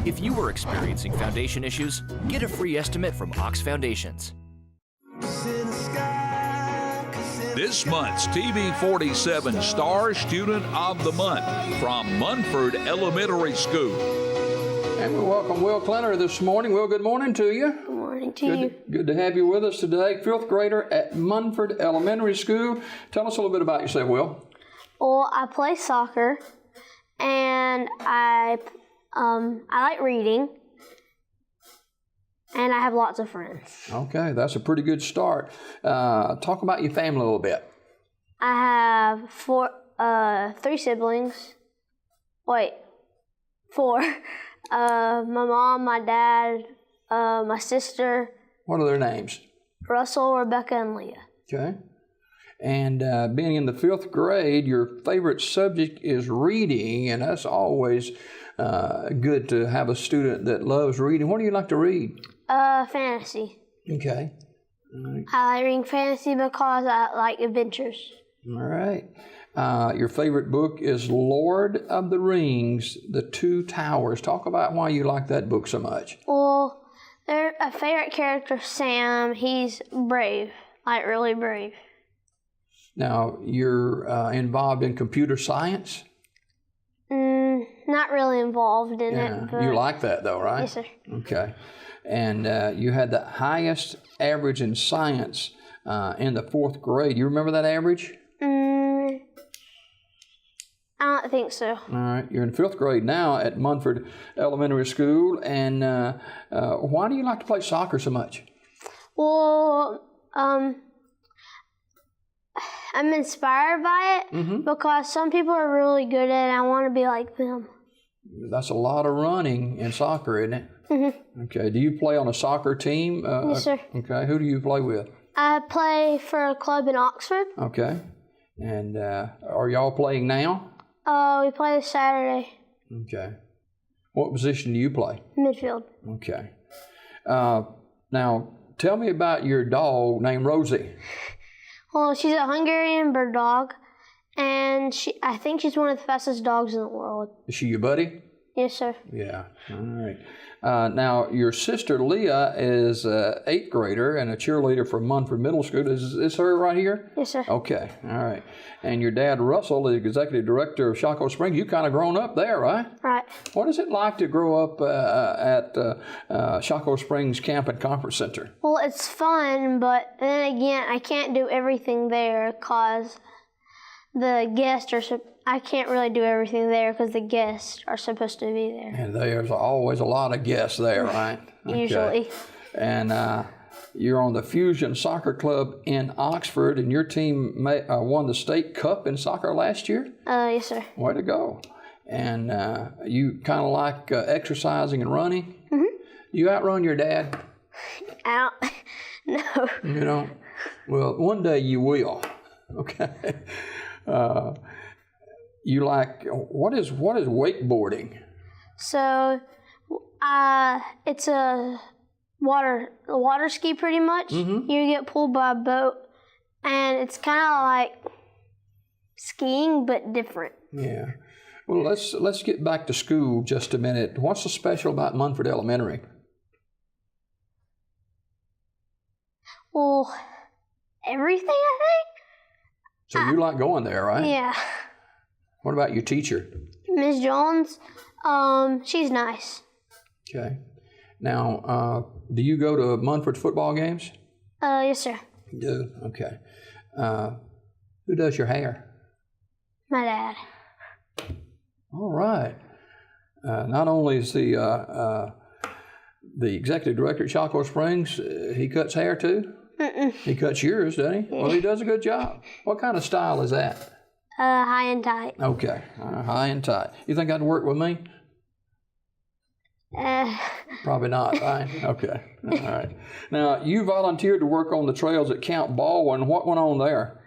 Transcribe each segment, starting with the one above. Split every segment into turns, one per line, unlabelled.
If you are experiencing foundation issues, get a free estimate from Ox Foundations.
This month's TV 47 Star Student of the Month from Munford Elementary School.
And we welcome Will Klinner this morning. Will, good morning to you.
Good morning to you.
Good to have you with us today. 5th grader at Munford Elementary School. Tell us a little bit about yourself, Will.
Well, I play soccer, and I like reading, and I have lots of friends.
Okay, that's a pretty good start. Talk about your family a little bit.
I have 3 siblings. Wait, 4. My mom, my dad, my sister.
What are their names?
Russell, Rebecca, and Leah.
Okay. And being in the 5th grade, your favorite subject is reading, and that's always good to have a student that loves reading. What do you like to read?
Fantasy.
Okay. All right.
I like reading fantasy because I like adventures.
All right. Your favorite book is Lord of the Rings, The Two Towers. Talk about why you like that book so much.
Well, a favorite character, Sam. He's brave, like really brave.
Now, you're involved in computer science?
Not really involved in it. But
You like that, though, right?
Yes, sir.
Okay. And you had the highest average in science in the 4th grade. You remember that average?
I don't think so.
All right. You're in 5th grade now at Munford Elementary School. And why do you like to play soccer so much?
Well, I'm inspired by it because some people are really good at it, and I want to be like them.
That's a lot of running in soccer, isn't it? Okay. Do you play on a soccer team?
Yes, sir.
Okay. Who do you play with?
I play for a club in Oxford.
Okay. And are y'all playing now?
We play this Saturday.
Okay. What position do you play?
Midfield.
Okay. Now, tell me about your dog named Rosie.
Well, she's a Hungarian bird dog, and I think she's one of the fastest dogs in the world.
Is she your buddy?
Yes, sir.
Yeah. All right. Now, your sister Leah is an 8th grader and a cheerleader for Munford Middle School. Is this her right here?
Yes, sir.
Okay. All right. And your dad, Russell, is executive director of Chaco Springs. You kind of grown up there, right?
Right.
What is it like to grow up at Chaco Springs Camp and Conference Center?
Well, it's fun, but then again, I can't do everything there because the guests are. I can't really do everything there because the guests are supposed to be there.
And there's always a lot of guests there, right?
Usually.
Okay. And you're on the Fusion Soccer Club in Oxford, and your team won the state cup in soccer last year?
Yes, sir.
Way to go. And you kind of like exercising and running? You outrun your dad?
No.
You know? Well, one day you will. Okay. You like, what is wakeboarding?
So, it's a water ski pretty much. You get pulled by a boat, and it's kind of like skiing but different.
Yeah. Well, let's get back to school just a minute. What's so special about Munford Elementary?
Well, everything, I think.
So you like going there, right?
Yeah.
What about your teacher?
Ms. Jones, she's nice.
Okay. Now, do you go to Munford football games?
Yes, sir.
You do? Okay. Who does your hair?
My dad.
All right. Not only is the executive director at Chaco Springs, he cuts hair too? He cuts yours, doesn't he? Well, he does a good job. What kind of style is that?
High and tight.
Okay, high and tight. You think I'd work with me? Probably not, right? Okay, all right. Now, you volunteered to work on the trails at Camp Baldwin. What went on there?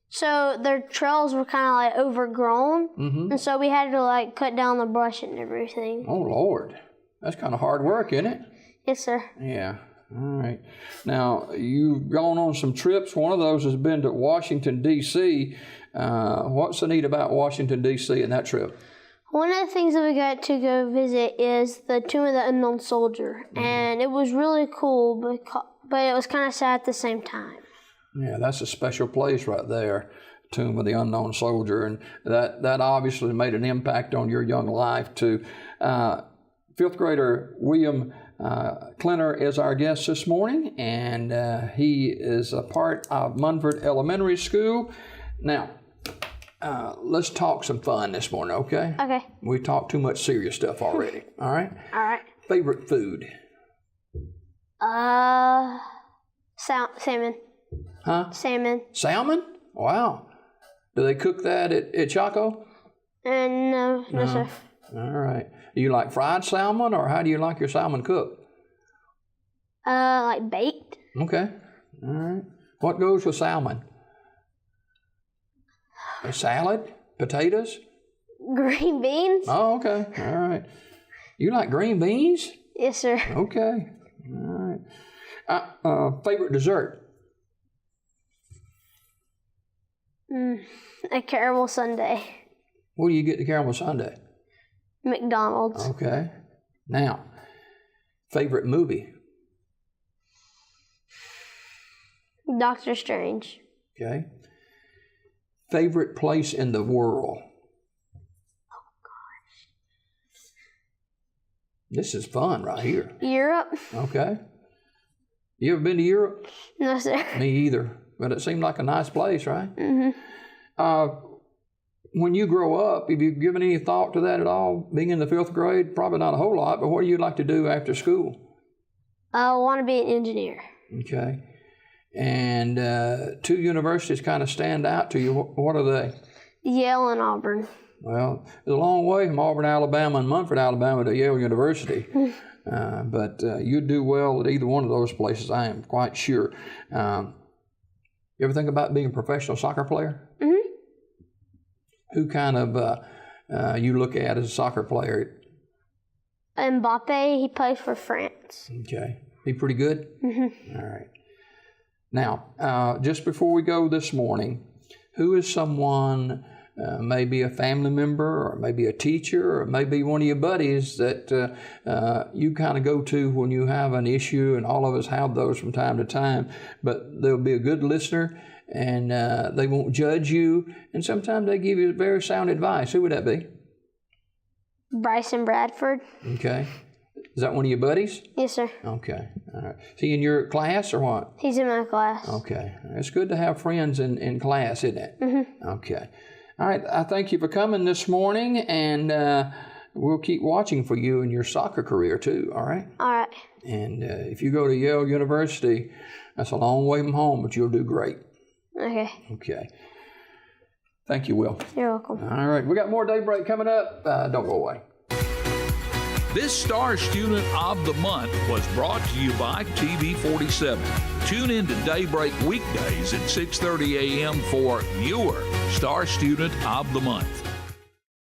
So their trails were kind of like overgrown, and so we had to like cut down the brush and everything.
Oh, Lord. That's kind of hard work, isn't it?
Yes, sir.
Yeah. All right. Now, you've gone on some trips. One of those has been to Washington, D.C. What's so neat about Washington, D.C. in that trip?
One of the things that we got to go visit is the Tomb of the Unknown Soldier, and it was really cool, but it was kind of sad at the same time.
Yeah, that's a special place right there, Tomb of the Unknown Soldier, and that obviously made an impact on your young life too. Fifth grader William Klinner is our guest this morning, and he is a part of Munford Elementary School. Now, let's talk some fun this morning, okay?
Okay.
We talked too much serious stuff already, all right?
All right.
Favorite food?
Salmon.
Huh?
Salmon.
Salmon? Wow. Do they cook that at Chaco?
No, sir.
All right. Do you like fried salmon, or how do you like your salmon cooked?
Like baked.
Okay. All right. What goes with salmon? A salad? Potatoes?
Green beans.
Oh, okay. All right. You like green beans?
Yes, sir.
Okay. All right. Favorite dessert?
A caramel sundae.
What do you get to caramel sundae?
McDonald's.
Okay. Now, favorite movie?
Doctor Strange.
Okay. Favorite place in the world?
Oh, gosh.
This is fun right here.
Europe.
Okay. You ever been to Europe?
No, sir.
Me either. But it seemed like a nice place, right?
Mm-hmm.
When you grow up, have you given any thought to that at all? Being in the 5th grade? Probably not a whole lot, but what do you like to do after school?
I want to be an engineer.
Okay. And 2 universities kind of stand out to you. What are they?
Yale and Auburn.
Well, it's a long way from Auburn, Alabama and Munford, Alabama to Yale University. But you'd do well at either one of those places, I am quite sure. You ever think about being a professional soccer player?
Mm-hmm.
Who kind of you look at as a soccer player?
Mbappe, he plays for France.
Okay. He pretty good?
Mm-hmm.
All right. Now, just before we go this morning, who is someone, maybe a family member or maybe a teacher or maybe one of your buddies that you kind of go to when you have an issue, and all of us have those from time to time, but they'll be a good listener and they won't judge you, and sometimes they give you very sound advice. Who would that be?
Bryson Bradford.
Okay. Is that one of your buddies?
Yes, sir.
Okay. All right. Is he in your class or what?
He's in my class.
Okay. It's good to have friends in class, isn't it?
Mm-hmm.
Okay. All right. I thank you for coming this morning, and we'll keep watching for you in your soccer career too, all right?
All right.
And if you go to Yale University, that's a long way from home, but you'll do great.
Okay.
Okay. Thank you, Will.
You're welcome.
All right. We got more Daybreak coming up. Don't go away.
This Star Student of the Month was brought to you by TV 47. Tune in to Daybreak weekdays at 6:30 a.m. for your Star Student of the Month.